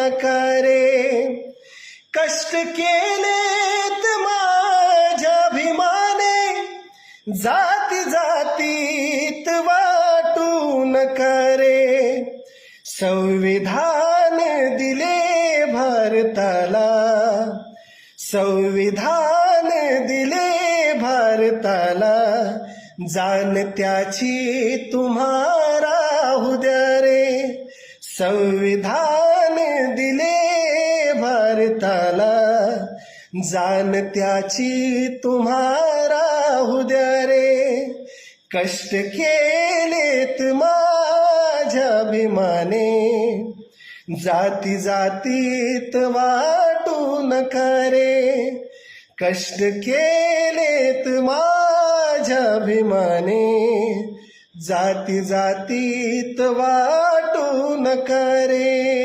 नका रे. कष्ट केलेत माझ्याभिमाने, जाती जातीत वाटू नका रे. संविधान दिले भारताला, संविधान दिले भारताला, जाण त्याची तुम्हा राहू द्या रे. संविधान दिले भारताला, जाण त्याची तुम्हा राहू द्या रे. कष्ट केलेत माझ्याभिमाने, जाती जातीत वाटू नका रे. कष्ट केलेत माझ्याभिमाने, जाती जातीत वाटू नका रे.